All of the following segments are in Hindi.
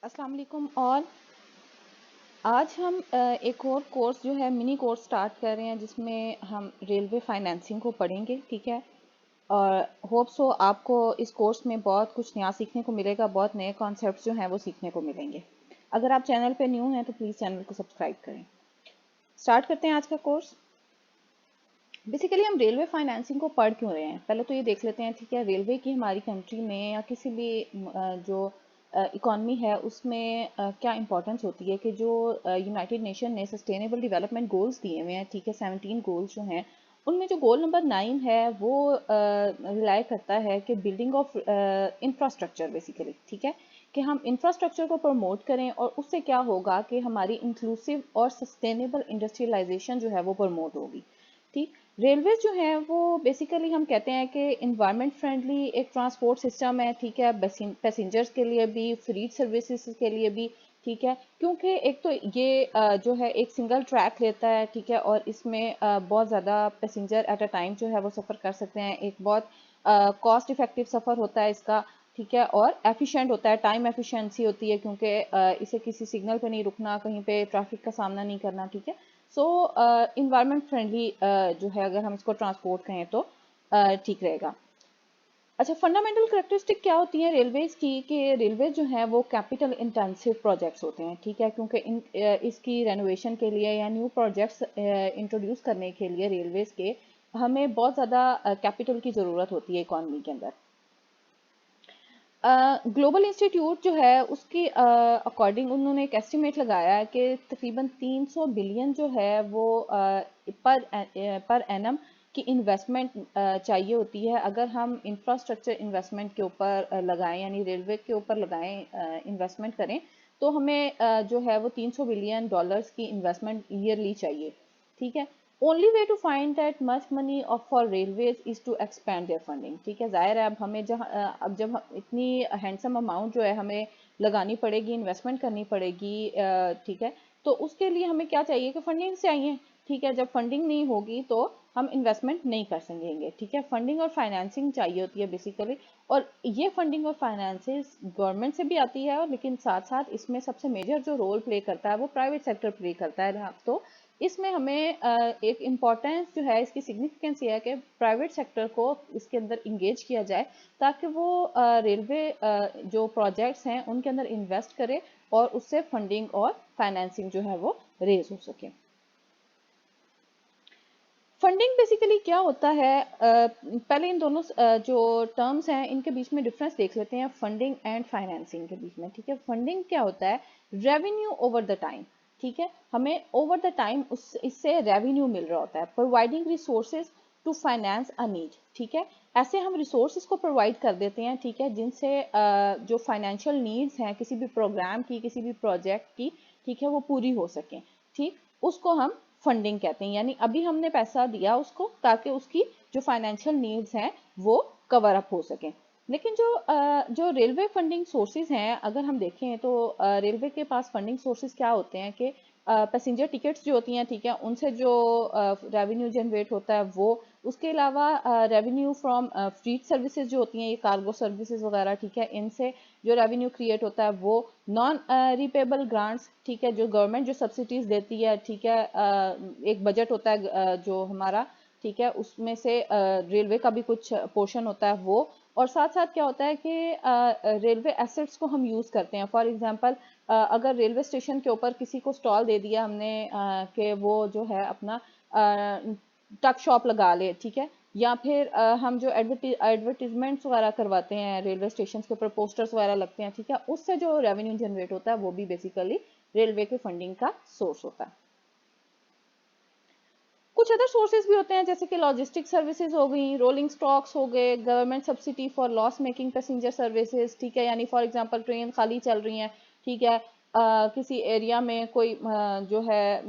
अस्सलाम वालेकुम। और आज हम एक और कोर्स जो है मिनी कोर्स स्टार्ट कर रहे हैं जिसमें हम रेलवे फाइनेंसिंग को पढ़ेंगे। ठीक है। और होप सो आपको इस कोर्स में बहुत कुछ नया सीखने को मिलेगा, बहुत नए कॉन्सेप्ट्स जो हैं वो सीखने को मिलेंगे। अगर आप चैनल पे न्यू हैं तो प्लीज़ चैनल को सब्सक्राइब करें। स्टार्ट करते हैं आज का कोर्स। बेसिकली हम रेलवे फाइनेंसिंग को पढ़ क्यों रहे हैं, पहले तो ये देख लेते हैं। ठीक है, रेलवे की हमारी कंट्री में या किसी भी जो इकॉनमी है उसमें क्या इंपॉर्टेंस होती है कि जो यूनाइटेड नेशन ने सस्टेनेबल डेवलपमेंट गोल्स दिए हुए हैं। ठीक है, 17 गोल्स जो हैं उनमें जो गोल नंबर 9 है वो रिलाय करता है कि बिल्डिंग ऑफ इंफ्रास्ट्रक्चर बेसिकली। ठीक है, कि हम इंफ्रास्ट्रक्चर को प्रमोट करें और उससे क्या होगा कि हमारी इंक्लूसिव और सस्टेनेबल इंडस्ट्रियलाइजेशन जो है वो प्रमोट होगी। ठीक। रेलवे जो है वो बेसिकली हम कहते हैं कि इन्वायरमेंट फ्रेंडली एक ट्रांसपोर्ट सिस्टम है। ठीक है, पैसेंजर्स के लिए भी, फ्रीड सर्विसेज के लिए भी। ठीक है, क्योंकि एक तो ये जो है एक सिंगल ट्रैक लेता है। ठीक है, और इसमें बहुत ज़्यादा पैसेंजर एट अ टाइम जो है वो सफ़र कर सकते हैं। एक बहुत कॉस्ट इफ़ेक्टिव सफ़र होता है इसका। ठीक है, और एफिशिएंट होता है, टाइम एफिशिएंसी होती है क्योंकि इसे किसी सिग्नल पे नहीं रुकना, कहीं पे ट्रैफिक का सामना नहीं करना। ठीक है, सो इन्वायरमेंट फ्रेंडली जो है अगर हम इसको ट्रांसपोर्ट कहें तो ठीक रहेगा। अच्छा, फंडामेंटल करेक्टरिस्टिक क्या होती है रेलवेज की कि रेलवे जो है वो कैपिटल इंटेंसिव प्रोजेक्ट्स होते हैं। ठीक है, क्योंकि इसकी रेनोवेशन के लिए या न्यू प्रोजेक्ट्स इंट्रोड्यूस करने के लिए रेलवेज के हमें बहुत ज़्यादा कैपिटल की ज़रूरत होती है इकॉनमी के अंदर। ग्लोबल इंस्टीट्यूट जो है उसकी अकॉर्डिंग उन्होंने एक एस्टिमेट लगाया है कि तकरीबन 300 बिलियन जो है वो पर एनम की इन्वेस्टमेंट चाहिए होती है। अगर हम इंफ्रास्ट्रक्चर इन्वेस्टमेंट के ऊपर लगाएं, यानी रेलवे के ऊपर लगाएं, इन्वेस्टमेंट करें, तो हमें जो है वो 300 बिलियन डॉलर्स की इन्वेस्टमेंट ईयरली चाहिए। ठीक है, only way to find that much money of for railways is to expand their funding. ठीक है, जाहिर है अब हमें अब जब इतनी हैंडसम अमाउंट जो है हमें लगानी पड़ेगी, इन्वेस्टमेंट करनी पड़ेगी। ठीक है, तो उसके लिए हमें क्या चाहिए कि फंडिंग चाहिए। ठीक है, जब फंडिंग नहीं होगी तो हम इन्वेस्टमेंट नहीं कर सकेंगे। ठीक है, फंडिंग और फाइनेंसिंग चाहिए होती है बेसिकली। और ये फंडिंग और फाइनेंसेस गवर्नमेंट से भी आती है, और लेकिन साथ साथ इसमें सबसे मेजर जो रोल प्ले करता है वो प्राइवेट सेक्टर प्ले करता है। तो इसमें हमें एक इम्पॉर्टेंस जो है, इसकी सिग्निफिकेंस ये है कि प्राइवेट सेक्टर को इसके अंदर इंगेज किया जाए ताकि वो रेलवे जो प्रोजेक्ट्स हैं उनके अंदर इन्वेस्ट करे और उससे फंडिंग और फाइनेंसिंग जो है वो रेज हो सके। फंडिंग बेसिकली क्या होता है, पहले इन दोनों जो टर्म्स हैं इनके बीच में डिफरेंस देख लेते हैं, फंडिंग एंड फाइनेंसिंग के बीच में। ठीक है, फंडिंग क्या होता है, रेवेन्यू ओवर द टाइम। ठीक है, हमें ओवर द टाइम उस इससे रेवेन्यू मिल रहा होता है। Providing resources to finance a need. ठीक है, ऐसे हम रिसोर्सेज को प्रोवाइड कर देते हैं। ठीक है, जिनसे जो फाइनेंशियल नीड्स हैं किसी भी प्रोग्राम की, किसी भी प्रोजेक्ट की, ठीक है, वो पूरी हो सकें। ठीक, उसको हम फंडिंग कहते हैं। यानी अभी हमने पैसा दिया उसको ताकि उसकी जो फाइनेंशियल नीड्स हैं वो कवर अप हो सकें। लेकिन जो रेलवे फंडिंग सोर्सेज हैं अगर हम देखें तो रेलवे के पास फंडिंग सोर्सेज क्या होते हैं कि पैसेंजर टिकट्स जो होती हैं, ठीक है, उनसे जो रेवेन्यू जनरेट होता है वो, उसके अलावा रेवेन्यू फ्रॉम फ्रीट सर्विसेज जो होती हैं, ये कार्गो सर्विसेज वगैरह। ठीक है, इनसे जो रेवेन्यू क्रिएट होता है वो, नॉन रिपेबल ग्रांट्स। ठीक है, जो गवर्नमेंट जो सब्सिडीज देती है। ठीक है, एक बजट होता है जो हमारा, ठीक है, उसमें से रेलवे का भी कुछ पोर्शन होता है वो। और साथ साथ क्या होता है कि रेलवे एसेट्स को हम यूज़ करते हैं। फॉर एग्जांपल, अगर रेलवे स्टेशन के ऊपर किसी को स्टॉल दे दिया हमने कि वो जो है अपना टक शॉप लगा ले। ठीक है, या फिर हम जो एडवर्टीजमेंट्स वगैरह करवाते हैं रेलवे स्टेशन के ऊपर, पोस्टर्स वगैरह लगते हैं। ठीक है, उससे जो रेवेन्यू जनरेट होता है वो भी बेसिकली रेलवे के फंडिंग का सोर्स होता है। कुछ अदर सोर्सेज भी होते हैं जैसे कि लॉजिस्टिक सर्विसेज हो गई, रोलिंग स्टॉक्स हो गए, government subsidy for loss making passenger services. ठीक है, यानी फॉर एग्जांपल ट्रेन खाली चल रही हैं। ठीक है, किसी एरिया में कोई जो है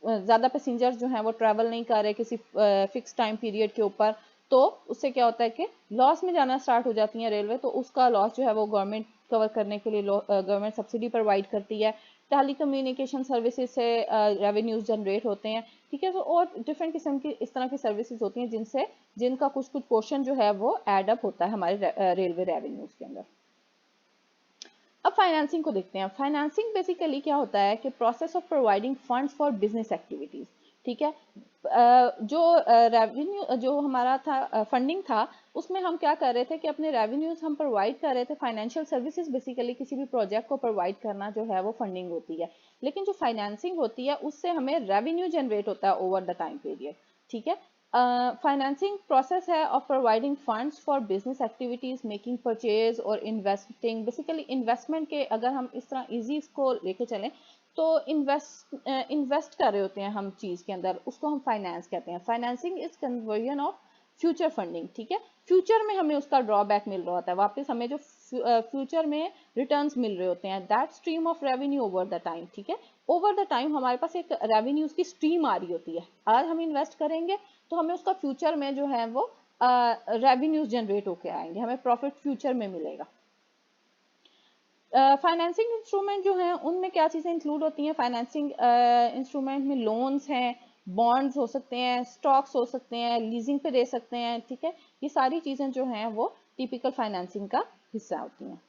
ज़्यादा पैसेंजर्स जो हैं वो ट्रैवल नहीं कर रहे किसी फिक्स टाइम पीरियड के ऊपर, तो उससे क्या होता है कि लॉस में जाना स्टार्ट हो जाती हैं रेलवे। तो उसका लॉस जो है वो गवर्नमेंट कवर करने के लिए गवर्नमेंट सब्सिडी प्रोवाइड करती है। टेली कम्युनिकेशन सर्विसेज से रेवेन्यूज जनरेट होते हैं। ठीक है, तो और डिफरेंट किस्म की इस तरह की सर्विसेज होती हैं जिनका कुछ कुछ पोर्शन जो है वो एड अप होता है हमारे रेलवे रेवेन्यूज के अंदर। अब फाइनेंसिंग को देखते हैं। फाइनेंसिंग बेसिकली क्या होता है कि process of providing funds for business activities, ठीक है। जो रेवेन्यू जो हमारा था, फंडिंग था, उसमें हम क्या कर रहे थे कि अपने रेवेन्यूज हम प्रोवाइड कर रहे थे। फाइनेंशियल सर्विसेज बेसिकली किसी भी प्रोजेक्ट को प्रोवाइड करना जो है वो फंडिंग होती है। लेकिन जो फाइनेंसिंग होती है उससे हमें रेवेन्यू जनरेट होता है ओवर द टाइम पीरियड, ठीक है। फाइनेंसिंग प्रोसेस है of providing funds for business activities, making purchase और इन्वेस्टिंग। बेसिकली इन्वेस्टमेंट के अगर हम इस तरह इजी इसको लेके चलें तो इन्वेस्ट कर रहे होते हैं हम चीज के अंदर, उसको हम फाइनेंस कहते हैं। Financing is conversion of future funding, ठीक है। फ्यूचर में हमें उसका ड्रॉबैक मिल रहा होता है, वापस हमें जो फ्यूचर में रिटर्न्स मिल रहे होते हैं, that stream of revenue over the time, ठीक है। ओवर द टाइम हमारे पास एक रेवेन्यूज की स्ट्रीम आ रही होती है। आज हम इन्वेस्ट करेंगे तो हमें उसका फ्यूचर में जो है वो रेवेन्यूज जनरेट होके आएंगे, हमें प्रॉफिट फ्यूचर में मिलेगा। फाइनेंसिंग इंस्ट्रूमेंट जो हैं उनमें क्या चीज़ें इंक्लूड होती हैं। फाइनेंसिंग इंस्ट्रूमेंट में लोन्स हैं, बॉन्ड्स हो सकते हैं, स्टॉक्स हो सकते हैं, लीजिंग पे दे सकते हैं, ठीक है। ये सारी चीज़ें जो हैं वो टिपिकल फाइनेंसिंग का हिस्सा होती हैं।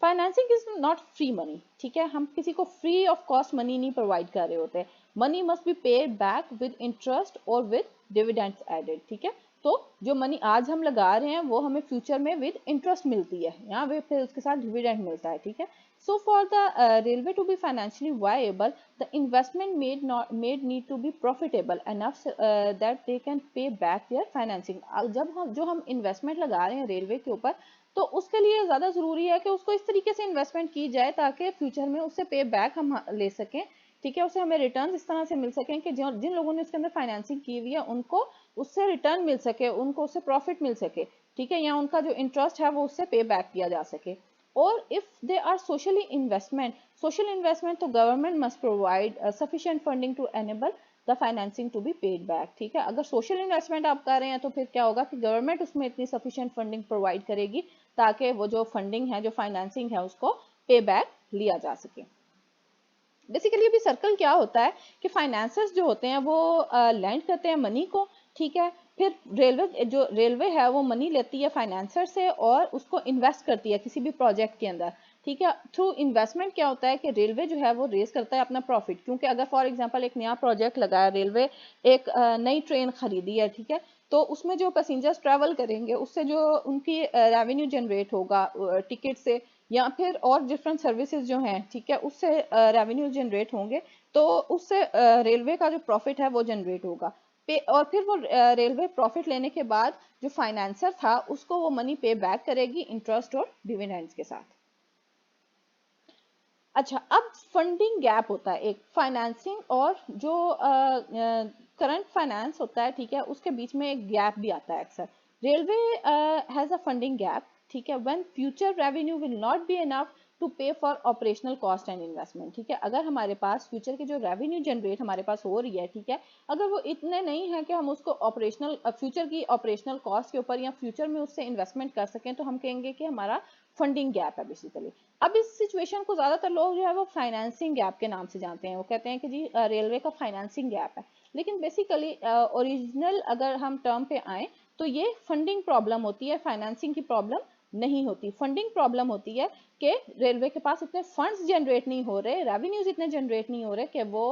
Financing is not free money, ठीक है। हम किसी को फ्री ऑफ कॉस्ट मनी नहीं प्रोवाइड कर रहे होते। Money must be paid back with interest और विद डिविडेंड्स एडेड, ठीक है। तो जो मनी आज हम लगा रहे हैं वो हमें फ्यूचर में विद इंटरेस्ट मिलती है, यहाँ पे फिर उसके साथ डिविडेंड मिलता है, ठीक है। So for the railway to be financially viable, the investment made need to be profitable enough that they can pay back their financing. जब हम इन्वेस्टमेंट लगा रहे हैं रेलवे के ऊपर, तो उसके लिए ज़्यादा ज़रूरी है कि उसको इस तरीके से इन्वेस्टमेंट की जाए ताकि फ्यूचर में उससे पे बैक हम ले सकें, ठीक है। उससे हमें रिटर्न इस तरह से मिल सकें कि जिन लोगों ने इसके अंदर फाइनेंसिंग की हुई है उनको उससे रिटर्न मिल सके, उनको उससे प्रॉफिट मिल सके, ठीक है, या उनका जो इंटरेस्ट है वो उससे पे बैक किया जा सके। और if they are social investment तो government must provide sufficient funding to enable the financing to be paid back, ठीक है। अगर सोशल इन्वेस्टमेंट आप कर रहे हैं तो फिर क्या होगा कि गवर्नमेंट उसमें इतनी सफिशिएंट फंडिंग प्रोवाइड करेगी ताकि वो जो फंडिंग है, जो फाइनेंसिंग है, उसको पे बैक लिया जा सके। बेसिकली अभी सर्कल क्या होता है कि फाइनेंसर्स जो होते हैं वो लैंड करते हैं मनी को, ठीक है। फिर रेलवे है वो मनी लेती है फाइनेंसर से और उसको इन्वेस्ट करती है किसी भी प्रोजेक्ट के अंदर, ठीक है। थ्रू इन्वेस्टमेंट क्या होता है कि रेलवे जो है वो रेज करता है अपना प्रॉफिट, क्योंकि अगर फॉर एग्जांपल एक नया प्रोजेक्ट लगाया रेलवे, एक नई ट्रेन खरीदी है, ठीक है, तो उसमें जो पैसेंजर्स ट्रैवल करेंगे उससे जो उनकी रेवेन्यू जनरेट होगा टिकट से या फिर और डिफरेंट सर्विसेज जो हैं, ठीक है, उससे रेवेन्यू जनरेट होंगे, तो उससे रेलवे का जो प्रॉफिट है वो जनरेट होगा। पे और फिर वो रेलवे प्रॉफिट लेने के बाद जो फाइनेंसर था उसको वो मनी पे बैक करेगी इंटरेस्ट और डिविडेंड्स के साथ। अच्छा, अब फंडिंग गैप होता है एक फाइनेंसिंग और जो करंट फाइनेंस होता है, ठीक है, उसके बीच में एक गैप भी आता है अक्सर। Railway has a funding gap, ठीक है, when future revenue will not be enough to pay for operational cost and investment, ठीक है। अगर हमारे पास फ्यूचर की जो रेवेन्यू जनरेट हमारे पास हो रही है, ठीक है, अगर वो इतने नहीं है कि हम उसको ऑपरेशनल फ्यूचर की ऑपरेशनल कॉस्ट के ऊपर या फ्यूचर में उससे इन्वेस्टमेंट कर सकें, तो हम कहेंगे कि हमारा फंडिंग गैप है बेसिकली। अब इस सिचुएशन को ज्यादातर लोग जो है वो फाइनेंसिंग गैप के नाम से जानते हैं। वो कहते हैं कि जी रेलवे का फाइनेंसिंग गैप है, लेकिन बेसिकली ओरिजिनल अगर हम टर्म पे आए तो ये फंडिंग प्रॉब्लम होती है, फाइनेंसिंग की प्रॉब्लम नहीं होती। फंडिंग प्रॉब्लम होती है कि रेलवे के पास इतने फंड्स जनरेट नहीं हो रहे, रेवेन्यूज इतने जनरेट नहीं हो रहे कि वो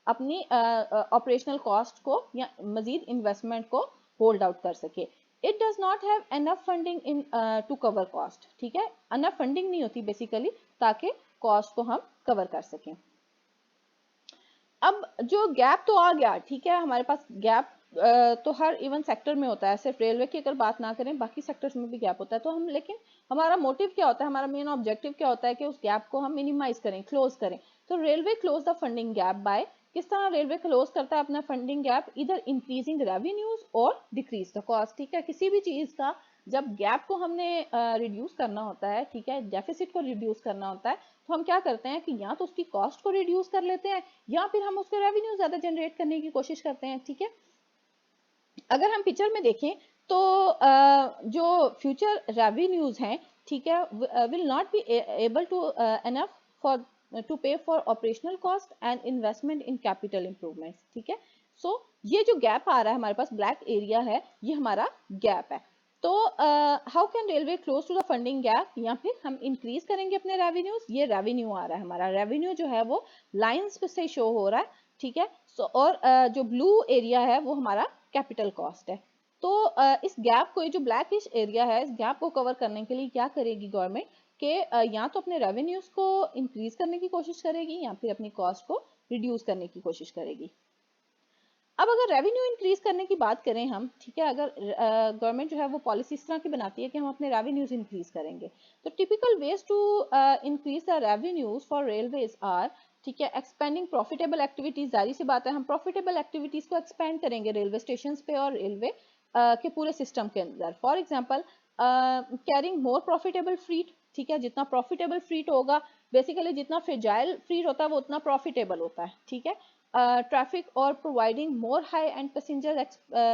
अपनी ऑपरेशनल कॉस्ट को या मजीद इन्वेस्टमेंट को होल्ड आउट कर सके। It does not have enough funding in to cover cost, ठीक है, एनफ फंडिंग नहीं होती बेसिकली ताकि कॉस्ट को हम कवर कर सकें। अब जो गैप तो आ गया, ठीक है, हमारे पास गैप तो हर इवन सेक्टर में होता है, सिर्फ रेलवे की अगर बात ना करें बाकी सेक्टर्स में भी गैप होता है। तो हम लेकिन हमारा मोटिव क्या होता है, हमारा मेन ऑब्जेक्टिव क्या होता है कि उस गैप को हम मिनिमाइज करें, क्लोज करें। तो railway close the funding gap bye, किस तरह रेलवे क्लोज करता है अपना फंडिंग गैप, इधर इंक्रीजिंग रेवेन्यूज और डिक्रीज द कॉस्ट, ठीक है। किसी भी चीज का जब गैप को हमने रिड्यूस करना होता है, ठीक है, डेफिसिट को रिड्यूस करना होता है, तो हम क्या करते हैं कि या तो उसकी कॉस्ट को रिड्यूस कर लेते हैं या फिर हम उसके रेवेन्यू ज्यादा जनरेट करने की कोशिश करते हैं, ठीक है। अगर हम पिक्चर में देखें तो जो फ्यूचर रेवेन्यूज हैं, ठीक है, will not be able to enough for to pay for operational cost and investment in capital improvements, ठीक है। सो ये जो गैप आ रहा है हमारे पास, ब्लैक एरिया है, ये हमारा गैप है। तो how can railway close to the funding gap, या फिर हम इंक्रीज करेंगे अपने रेवेन्यूज। ये रेवेन्यू आ रहा है हमारा, रेवेन्यू जो है वो लाइंस से शो हो रहा है, ठीक है। सो और जो ब्लू एरिया है वो हमारा कैपिटल कॉस्ट है। तो इस गैप को, ये जो ब्लैकिश एरिया है, इस गैप को कवर करने के लिए क्या करेगी गवर्नमेंट कि या तो अपने रेवेन्यूज को इंक्रीज करने की कोशिश करेगी या फिर अपनी कॉस्ट को रिड्यूस करने की कोशिश करेगी। अब अगर रेवेन्यू इंक्रीज करने की बात करें हम, ठीक है, अगर गवर्नमेंट जो है वो पॉलिसी इस तरह की बनाती है कि हम अपने रेवेन्यूज इंक्रीज करेंगे, तो typical ways to increase the revenues for railways are, ठीक है, एक्सपेंडिंग प्रॉफिटेबल एक्टिविटीज। जारी सी बात है, हम प्रॉफिटेबल एक्टिविटीज को एक्सपेंड करेंगे रेलवे स्टेशन पे और रेलवे के पूरे सिस्टम के अंदर। For example carrying more profitable freight, ठीक है, जितना प्रॉफिटेबल फ्रीट होगा, बेसिकली जितना फ्रेजाइल फ्रीट होता है वो उतना प्रॉफिटेबल होता है, ठीक है। ट्रैफिक और providing more high and passenger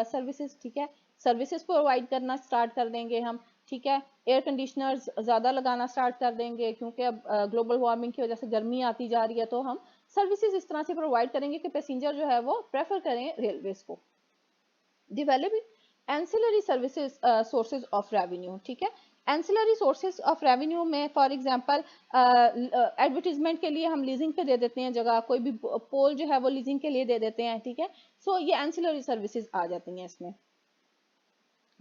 services, ठीक है, सर्विसेज प्रोवाइड करना स्टार्ट कर देंगे हम, ठीक है। एयर कंडीशनर्स ज़्यादा लगाना स्टार्ट कर देंगे, क्योंकि अब ग्लोबल वार्मिंग की वजह से गर्मी आती जा रही है, तो हम सर्विसेज इस तरह से प्रोवाइड करेंगे कि पैसेंजर जो है वो प्रेफर करें रेलवेज को। Developing ancillary services sources of revenue, ठीक है। एंसिलरी सोर्सेज ऑफ रेवेन्यू में फॉर एग्जांपल एडवर्टीजमेंट के लिए हम लीजिंग पे दे देते हैं जगह, कोई भी पोल जो है वो लीजिंग के लिए दे देते हैं, ठीक है। सो ये एंसिलरी सर्विसेज आ जाती हैं इसमें।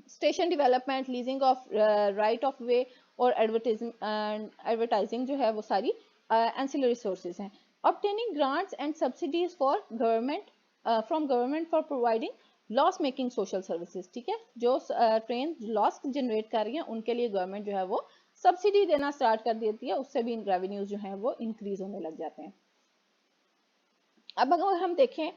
Station development, leasing of right of way और एडवर्टाइजिंग जो है वो सारी एंसिलरी सोर्सेज हैं। Obtaining grants and subsidies for government, from government for providing loss making social services, ठीक है, जो ट्रेन लॉस जनरेट कर रही हैं उनके लिए गवर्नमेंट जो है वो सब्सिडी देना स्टार्ट कर देती है, उससे भी रेवेन्यूज जो हैं वो इंक्रीज होने लग जाते हैं। अब अगर हम देखें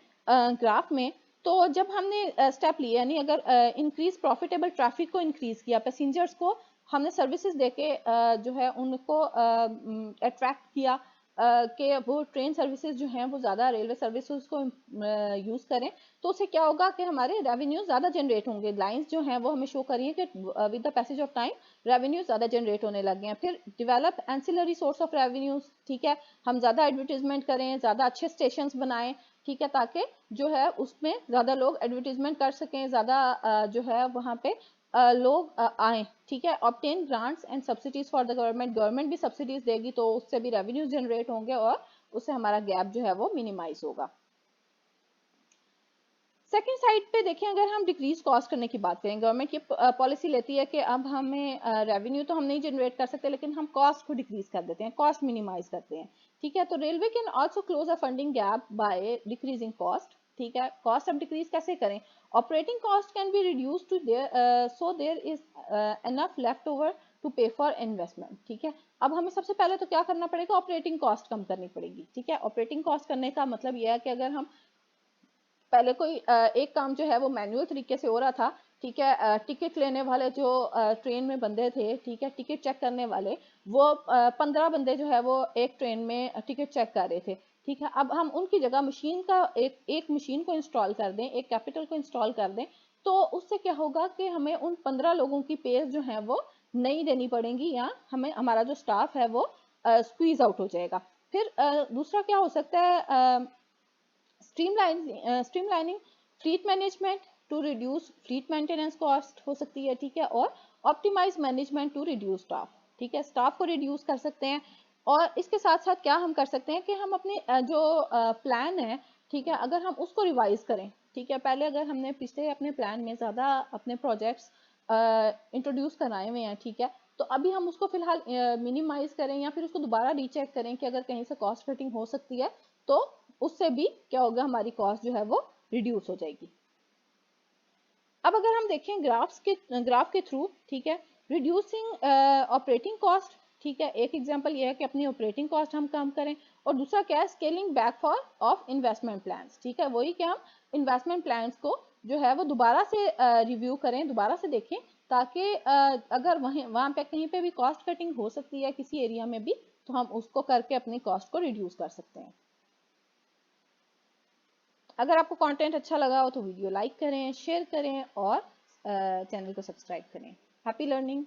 ग्राफ में, तो जब हमने स्टेप लिया, यानी अगर इंक्रीज प्रॉफिटेबल ट्रैफिक को इंक्रीज किया, पैसेंजर्स को हमने सर्विसेज देके जो है उनको अट्रैक्ट किया कि वो ट्रेन सर्विसेज जो हैं वो ज़्यादा रेलवे सर्विसेज को यूज़ करें, तो उससे क्या होगा कि हमारे रेवेन्यू ज़्यादा जनरेट होंगे। लाइंस जो हैं वो हमें शो करिए कि with the passage of time revenue ज़्यादा जनरेट होने लग गए हैं। फिर develop ancillary source of revenues, ठीक है, हम ज़्यादा एडवर्टीजमेंट करें, ज़्यादा अच्छे स्टेशन बनाएं, ठीक है, ताकि जो है उसमें ज़्यादा लोग एडवर्टीजमेंट कर सकें, ज़्यादा जो है वहाँ पे लोग आए, ठीक है। Obtain grants and subsidies for the government, government भी सब्सिडीज देगी तो उससे भी रेवेन्यू जनरेट होंगे और उससे हमारा गैप जो है वो मिनिमाइज होगा। सेकेंड साइड पे देखें, अगर हम डिक्रीज कॉस्ट करने की बात करें, गवर्नमेंट की पॉलिसी लेती है कि अब हमें रेवेन्यू तो हम नहीं जनरेट कर सकते, लेकिन हम कॉस्ट को डिक्रीज कर देते हैं, कॉस्ट मिनिमाइज करते हैं, ठीक है। तो railway can also close a funding gap by decreasing cost, ठीक है। कॉस्ट अब डिक्रीज कैसे करें? Operating cost can be reduce to there so there is enough left over to pay for investment, ठीक है। अब हमें सबसे पहले तो क्या करना पड़ेगा? ऑपरेटिंग कॉस्ट कम करनी पड़ेगी, ठीक है। ऑपरेटिंग कॉस्ट करने का मतलब यह है कि अगर हम पहले कोई एक काम जो है वो मैनुअल तरीके से हो रहा था, ठीक है, टिकट लेने वाले जो ट्रेन में बंदे थे, ठीक है, टिकट चेक करने वाले, वो 15 बंदे जो है वो एक ट्रेन में टिकट चेक कर रहे थे, ठीक है। अब हम उनकी जगह मशीन का एक मशीन को इंस्टॉल कर दें, एक कैपिटल को इंस्टॉल कर दें, तो उससे क्या होगा कि हमें उन 15 लोगों की पे जो है वो नहीं देनी पड़ेंगी, या हमें हमारा जो स्टाफ है वो स्क्वीज आउट हो जाएगा। फिर दूसरा क्या हो सकता है? Streamlining fleet management to reduce fleet maintenance cost हो सकती है, ठीक है। और optimise management to reduce staff, ठीक है, स्टाफ को रिड्यूस कर सकते हैं। और इसके साथ साथ क्या हम कर सकते हैं कि हम अपने जो प्लान है, ठीक है, अगर हम उसको रिवाइज करें, ठीक है, पहले अगर हमने पिछले अपने प्लान में ज़्यादा अपने प्रोजेक्ट्स इंट्रोड्यूस कराए हुए हैं, ठीक है, तो अभी हम उसको फिलहाल मिनिमाइज करें या फिर उसको दोबारा रीचेक करें कि अगर कहीं से कॉस्ट कटिंग हो सकती है, तो उससे भी क्या होगा, हमारी कॉस्ट जो है वो रिड्यूस हो जाएगी। अब अगर हम देखें ग्राफ के थ्रू, ठीक है, रिड्यूसिंग ऑपरेटिंग कॉस्ट, ठीक है, एक एग्जांपल ये है कि अपनी ऑपरेटिंग कॉस्ट हम कम करें, और दूसरा क्या है? Scaling back for of investment plans, ठीक है, वही कि हम इन्वेस्टमेंट प्लान्स को जो है वो दोबारा से रिव्यू करें, दोबारा से देखें, ताकि अगर वहाँ पे कहीं पे भी कॉस्ट कटिंग हो सकती है किसी एरिया में भी, तो हम उसको करके अपनी कॉस्ट को रिड्यूस कर सकते हैं। अगर आपको कंटेंट अच्छा लगा हो तो वीडियो लाइक करें, शेयर करें और चैनल को सब्सक्राइब करें। Happy learning.